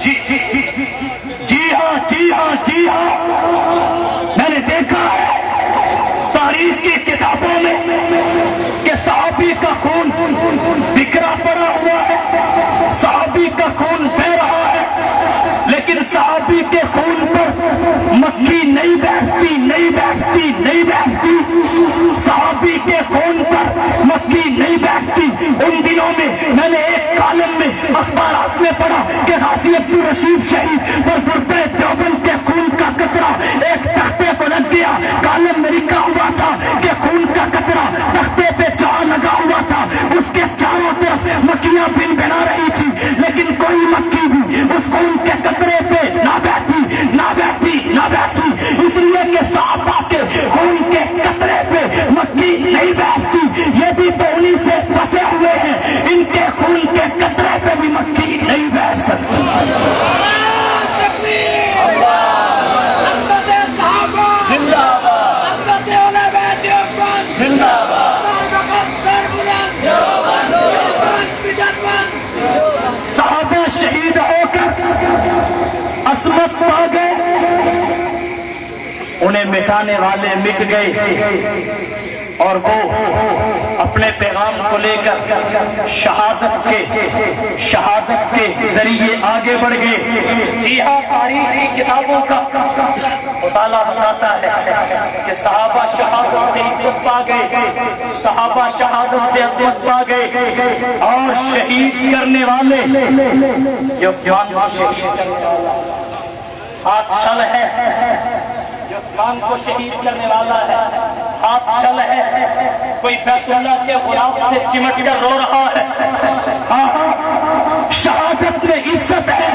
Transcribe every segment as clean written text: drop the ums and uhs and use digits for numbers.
جی ہاں جی ہاں جی ہاں، میں نے دیکھا ہے تاریخ کی کتابوں میں کہ صحابی کا خون بکھرا پڑا ہوا ہے، صحابی کا خون بہ رہا ہے، لیکن صحابی کے خون پر مکھی نہیں بیٹھتی نہیں بیٹھتی نہیں بیٹھتی، صحابی کے خون پر مکھی نہیں بیٹھتی۔ ان دنوں میں نے ایک کالم میں اخبارات میں پڑھا کہ غازی عبدالرشید شہید پر گردہ دیوبند کے خون کا قطرہ ایک تختے کو لگ گیا، کالم میں لکھا ہوا تھا کہ خون کا قطرہ تختے پہ جہاں لگا ہوا تھا اس کے چاروں طرف مکھیاں بن بنا رہی تھی، لیکن کوئی مکھی بھی اس خون کے قطرے پہ نہ بیٹھی نہ بیٹھی نہ بیٹھی، اس لیے کہ صحابہ کے خون کے قطرے پہ مکھی نہیں بیٹھتی۔ یہ بھی تو انہی سے بچے ہوئے ہیں، ان کے خون کے قطرے پہ بھی مکھی نہیں بیٹھ سکتی۔ صحابہ شہید ہو کر عصمت پا گئے، انہیں مٹانے والے مٹ گئے، اور وہ اپنے پیغام کو لے کر شہادت کے ذریعے آگے بڑھ گئے۔ جی ہاں، تاریخ کی کتابوں کا مطالعہ بتاتا ہے کہ صحابہ شہادت سے عزت پا گئے، صحابہ شہادت سے عظمت پا گئے، اور شہید کرنے والے یہ عثمان کو شہید کرنے والا ہاتھ شل ہے، یہ عثمان کو شہید کرنے والا ہے، ہاتھ شل ہے، کوئی بیت اللہ کے غلاف سے چمٹ کر رو رہا ہے۔ ہاں، شہادت میں عزت ہے،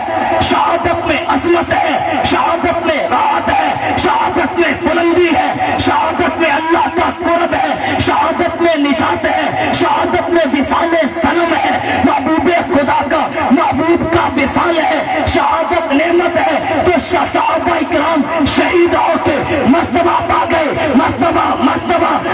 شہادت میں عظمت ہے، شہادت میں راحت ہے، شہادت میں بلندی ہے، شہادت میں اللہ کا قرب ہے، شہادت میں نجات ہے، شہادت میں وصال سلم ہے، محبوب خدا کا محبوب کا وصال ہے، شہادت نعمت ہے۔ تو صحابہ اکرام شہید ہو کے مرتبہ پا گئے، مرتبہ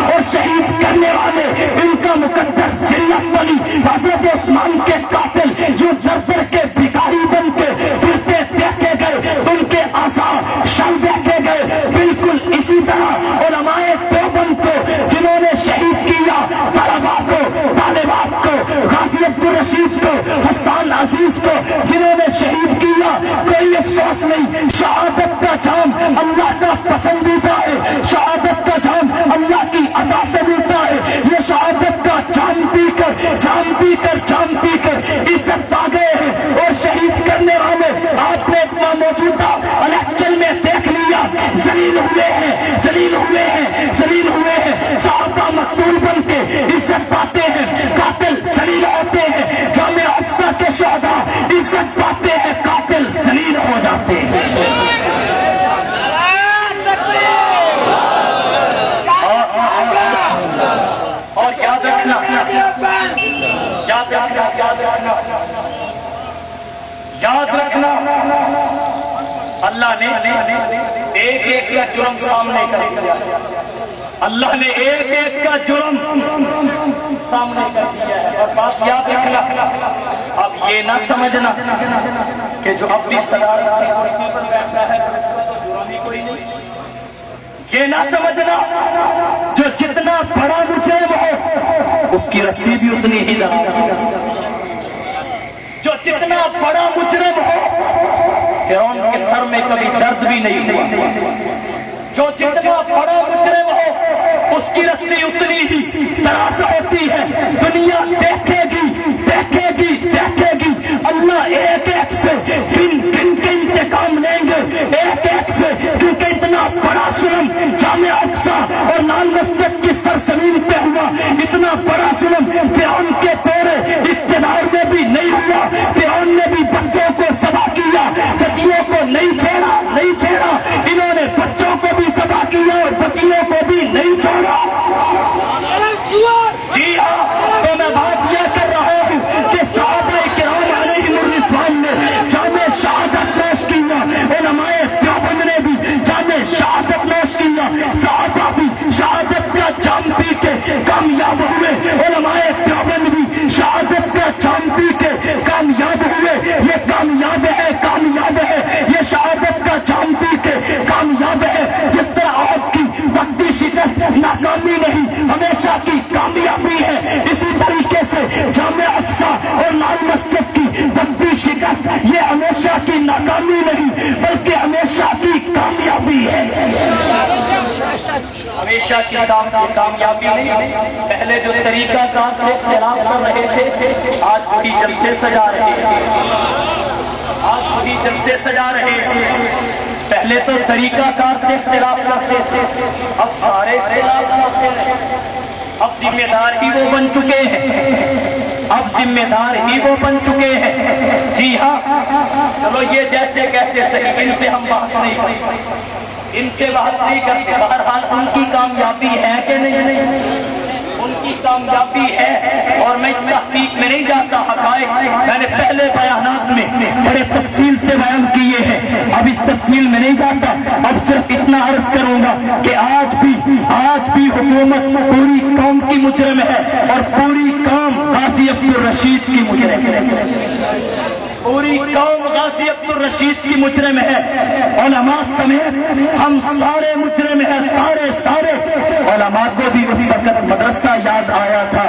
اور شہید کرنے والے ان کا مقدر ذلت بنی۔ حضرت عثمان کے قاتل جو در کے بھکاری بن کے پھرتے دیکھے گئے، ان کے اعضاء شل دیکھے گئے۔ بالکل اسی طرح علماء دیوبند کو جنہوں نے شہید کیا، طلباء کو، طالبات کو، غازی عبدالرشید کو، حسان عزیز کو جنہوں نے شہید کیا، کوئی افسوس نہیں۔ شہادت کا جام اللہ کا پسندیدہ ہے، شہادت کا جام اللہ کی عطا سے ملتا ہے۔ یہ شہادت کا جام پی کر عزت پا گئے ہیں، اور شہید کرنے والے آپ نے اپنا موجودہ الیکشن میں دیکھ لیا، ذلیل ہوئے ہیں، صحابہ مقتول بن کے عزت پاتے ہیں، قاتل ذلیل ہوتے ہیں، جامع افسر کے شہداء عزت پاتے ہیں، قاتل ذلیل ہو جاتے ہیں۔ اور یاد رکھنا اللہ نے ایک ایک کا جرم سامنے کر دیا، اللہ نے ایک ایک کا جرم سامنے کر دیا ہے۔ اور بات یاد رکھنا، اب یہ نہ سمجھنا کہ جو اپنی صدارت کی کرسی پر بیٹھتا ہے اس کا تو جرم ہی کوئی نہیں، یہ نہ سمجھنا جو جتنا بڑا مجرم ہو اس کی رسی بھی اتنی ہی لگا، جو جتنا بڑا مجرم ہو فرعون کے سر میں کبھی درد بھی نہیں ہوا، جو جتنا بڑا مجرم ہو اس کی رسی اتنی ہی دراز ہوتی ہے۔ دنیا دیکھے گی اللہ ایک ایک سے گن کے انتقام لیں گے، ایک ایک سے، کیونکہ اتنا بڑا ظلم جامع افسا اور لال مسجد کی سرزمین پہ ہوا، اتنا بڑا ظلم فرعون کے دور اقتدار میں بھی نہیں ہوا۔ فرعون نے بھی بچوں کو ذبح کیا، بچیوں کو نہیں چھیڑا، انہوں نے بچوں کو بھی ذبح کیا اور بچیوں کو بھی نہیں چھوڑا۔ جی ہاں، تو میں بات یہ کر رہا ہوں کہ صحابہ کرام علیہم الرضوان نے جامع شہادت نوش کیا، علماء دیوبند نے بھی جامع شہادت نوش کیا، صحابہ بھی شہادت کا جام پی کے کامیاب ہوئے، علماء دیوبند بھی شہادت کا جام پی کے کامیاب ہوئے۔ یہ کامیاب ہے، کامیاب اقصی اور لال مسجد کی جب بھی شکست یہ ہمیشہ کی ناکامی نہیں بلکہ ہمیشہ کی کامیابی ہے. ہمیشہ کی کامیابی نہیں. پہلے جو طریقہ کار سے اختلاف کر رہے تھے آج وہی جلسے سجا رہے ہیں. پہلے تو طریقہ کار سے اختلاف کرتے تھے اب سارے اختلاف کرتے ہیں. اب ذمہ دار ہی وہ بن چکے ہیں. جی ہاں چلو یہ جیسے کیسے صحیح ان سے ہم بحث نہیں کرتے. بہرحال ان کی کامیابی ہے کہ نہیں؟ ان کی کامیابی ہے اور میں اس تحقیق میں نہیں جاتا. حقائق میں نے پہلے بیانات میں بڑے تفصیل سے بیان کیے ہیں. اب اس تفصیل میں نہیں جاتا. اب صرف اتنا عرض کروں گا کہ آج بھی حکومت پوری قوم کی مجرم ہے اور پوری قوم غازی عبد الرشید کی مجرم ہے. پوری قوم غازی عبد الرشید کی مجرم ہے. علماء سمیت ہم سارے مجرم ہیں. سارے علماء کو بھی اس وقت مدرسہ یاد آیا تھا.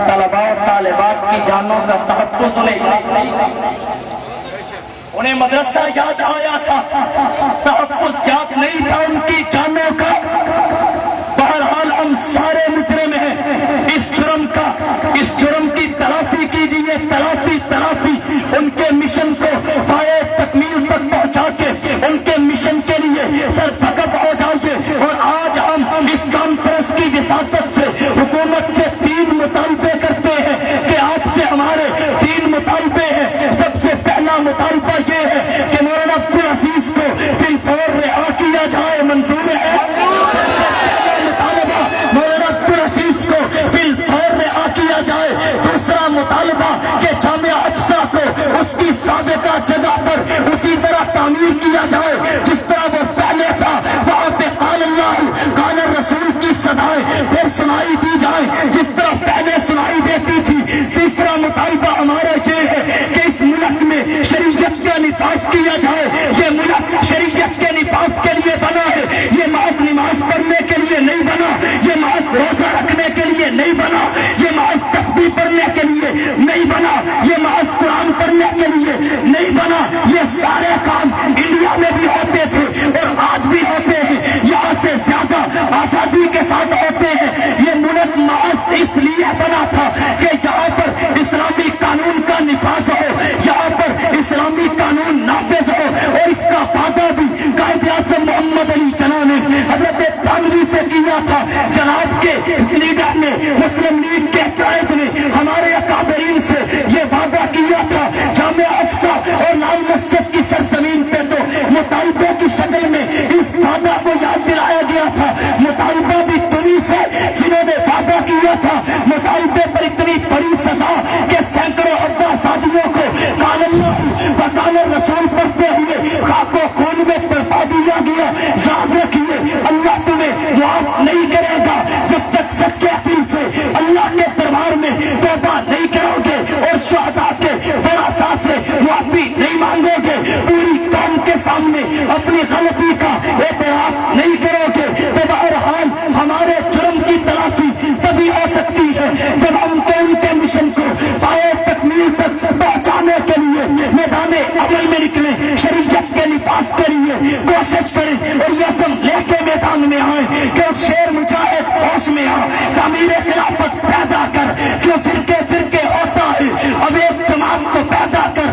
طلباء و طالبات کی جانوں کا تحفظ انہیں مدرسہ یاد آیا تھا. تحفظ یاد نہیں تھا ان کی جانوں کا. بہرحال ہم سارے مجرم ہیں. اس جرم کی تلافی کیجیے. تلافی ان کے مشن کو پائے تکمیل تک پہنچا کے ان کے مشن کے لیے سرفقب ہو جائیے. اور آج ہم اس کانفرنس کی وساطت سے حکومت سے 3 مطالبے کرتے ہیں کہ آپ سے ہمارے 3 مطالبے ہیں. سب سے پہلا مطالبہ یہ ہے کہ مولانا عبدالعزیز کو فی الفور رہا کیا جائے. منظور ہے؟ مطالبہ مولانا عبدالعزیز کو فی الفور رہا کیا جائے. دوسرا مطالبہ کہ جامعہ افسا کو اس کی سابقہ جگہ پر اسی طرح تعمیر کیا جائے جس طرح وہ پہلے تھا. وہاں پہ قال اللہ قال رسول کی صدائیں پھر سنائی دی جائیں جس طرح پہلے سنائی دیتی تھی. تیسرا مطالبہ ہمارا یہ ہے کہ اس ملک میں شریعت کا نفاذ کیا جائے. یہ ملک شریعت کے نفاذ کے لیے بنا ہے. یہ محض نماز پڑھنے کے لیے نہیں بنا. یہ محض روزہ رکھنے کے لیے نہیں بنا. یہ محض تسبیح پڑھنے کے لیے نہیں بنا. یہ محض قرآن پڑھنے کے لیے نہیں بنا. یہ سارے کام انڈیا میں بھی ہوتے تھے اور آج بھی ہوتے ہیں. یہاں سے زیادہ آزادی کے ساتھ ہوتے ہیں. یہ ملک محض اس لیے بنا تھا کہ یہاں پر اسلامی قانون کا نفاذ ہو. یہاں پر اسلامی قانون نافذ ہو. اور اس کا فائدہ بھی قائد اعظم محمد علی جناح نے حضرت تھانوی سے کیا تھا. جناب کے لیڈر نے مسلم لیگ کے قائد نے ہمارے اکابرین سے یہ وعدہ کیا تھا. جامعہ افسا اور لال مسجد کی سرزمین پہ تو مطالبے کی شکل میں اس وعدہ کو یاد دلایا گیا تھا. مطالبہ بھی تمہیں سے جنہوں نے وعدہ کیا تھا. مطالبے پر اتنی بڑی سزا کہ سینکڑوں آزادیوں کو قال اللہ و قال رسول پڑھتے ہوئے خاک و خون میں برپا دیا گیا. یاد رکھیے اللہ تمہیں معاف نہیں کرے گا جب تک سچے دل سے اللہ کے دربار میں توبہ نہیں کرو گے اور شہداء کے ورثاء سے معافی نہیں مانگو گے. پوری قوم کے سامنے اپنی غلطی کا اعتراف نہیں کرو گے. تو بہرحال ہمارے جرم کی تلافی تبھی ہو سکتی ہے جب ہم کو ان کے مشن کو پائے تکمیل تک پہنچانے کے لیے میدان عمل میں نکلیں. شریعت کے نفاذ کے لیے کوشش کریں اور یہ سب لے کے میدان میں آئیں کہ شیر مجاہد ہوش میں آ. تعمیر خلافت پیدا کر. کیوں فرقے ہوتا ہے. اب ایک جماعت کو پیدا کر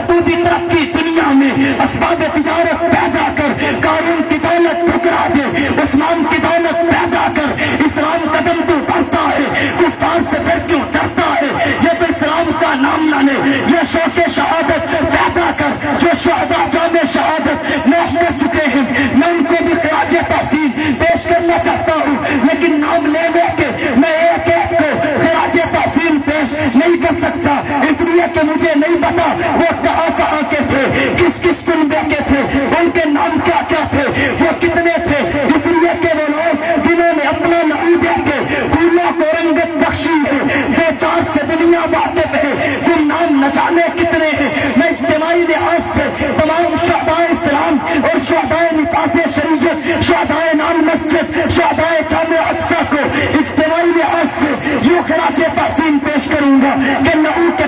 تو بھی ترقی دنیا میں اسباب تجارت پیدا کر. قارون کی دولت ٹھکرا دے. عثمان کی دولت پیدا کر. اسلام قدم تو بڑھتا ہے. کفار سے پھر کیوں ڈرتا ہے. یہ تو اسلام کا نام نہ لے. یہ شوق شہادت پیدا کر. جو شہداء جام شہادت نوش کر چکے ہیں میں ان کو بھی خراج تحسین پیش کرنا چاہتا ہوں. لیکن نام لے کے میں ایک کو خراج تحسین پیش نہیں کر سکتا اس لیے کہ مجھے نہیں پتا وہ کہاں کے تھے, کس کنبے کے تھے, ان کے نام کیا تھے, وہ کتنے تھے. اس لیے کہ وہ لوگ جنہوں نے اپنا لہو دے کے پھولوں کو رنگت بخشی ہے بے چار سے دنیا واقف ہے. وہ نام نہ جانے کتنے ہیں. میں اجتماعی لحاظ سے تمام شہداء اسلام اور شہداء نفاذ شریعت, شہداء لال مسجد, شہداء جامعہ افسا کو اجتماعی لحاظ سے یوں خراج تحسین پیش کروں گا کہ لہو کے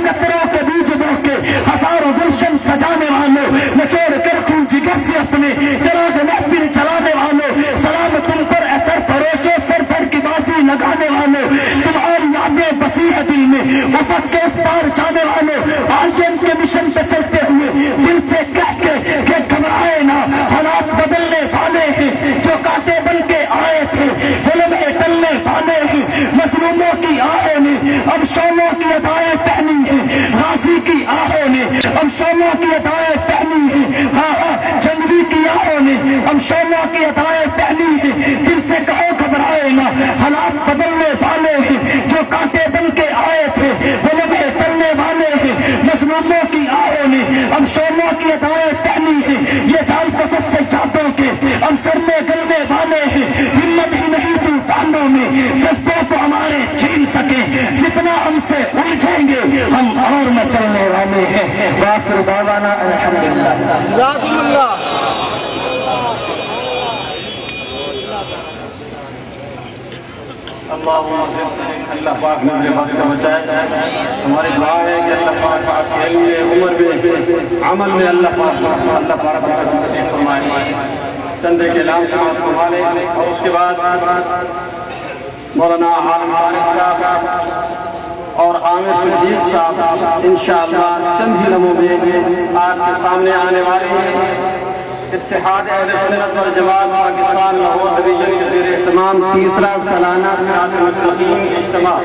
کے اس پار جانے والے آئین کے مشن پہ چلتے ہوئے دل سے کہہ کے کہ گھبرائے نہ، حالات بدلنے والے ہیں، جو کانٹے بن کے آئے تھے ظلم ٹلنے والے ہیں، مظلوموں کی آہوں نے اب شوموں کی ادائیں پہنی ہیں، غازی کی آہوں نے اب شوموں کی ادائیں پہنی ہیں، ہاں ہاں جنگی کی آہوں نے اب شوموں کی ادائیں پہنی ہیں، دل سے کہو گھبرائے نہ، حالات بدلنے والے ہیں، جو کانٹے بن کے آئے تھے ظلم ٹلنے والے ہیں، مظلوموں کی آہوں نے اب شوموں کی ادائیں پہنی ہیں، یہ جال تفس سے یادوں کے اب سر میں گلنے والے ہیں، ہمت ہی نہیں طوفانوں میں جذبوں کو ہمارے چھین سکے، جتنا ہم سے الجھیں گے ہم اور میں چلنے والے ہیں۔ وآخر دعوانا الحمدللہ۔ جزاکم اللہ۔ اللہ پاک نظر حق سے بچائے، ہماری دعا ہے کہ اللہ پاک آپ کے علم میں، عمر میں، عمل میں اللہ پاک نصیب فرمائے۔ چندے کے نام سے سنبھالے اور اس کے بعد مولانا عالم طارق صاحب اور عامر صدیق صاحب انشاءاللہ چند ہی لمحوں میں آپ کے سامنے آنے والے ہیں۔ اتحاد اہل سنت والجماعت پاکستان لاہور ڈویژن کے زیر اہتمام تیسرا سالانہ صراط مستقیم اجتماع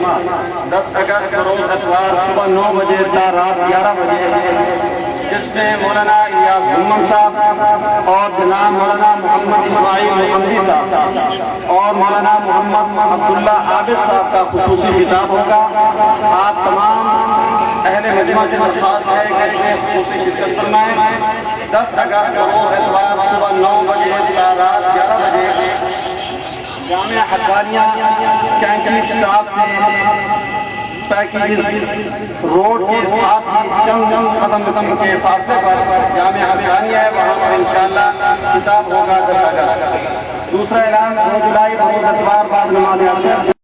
10 اگست روز اتوار صبح 9 بجے تا رات 11 بجے، جس میں مولانا الیاس محمد صاحب اور جناب مولانا محمد اسماعیل محمدی صاحب اور مولانا محمد عبداللہ عابد صاحب کا خصوصی خطاب ہوگا۔ آپ تمام اہل مجمع سے درخواست ہے کہ اس میں خصوصی شرکت فرمائیں۔ 10 اگست روز اتوار صبح 9 بجے تا رات 11 بجے جامعہ حقانیہ کینچی سٹاف سے پیکیج روڈ کے ساتھ چند قدم کے فاصلے پر جامعہ حقانیہ ہے، وہاں پر انشاءاللہ خطاب ہوگا 10 اگست۔ دوسرا اعلان 2 جولائی روز اتوار بعد نماز عصر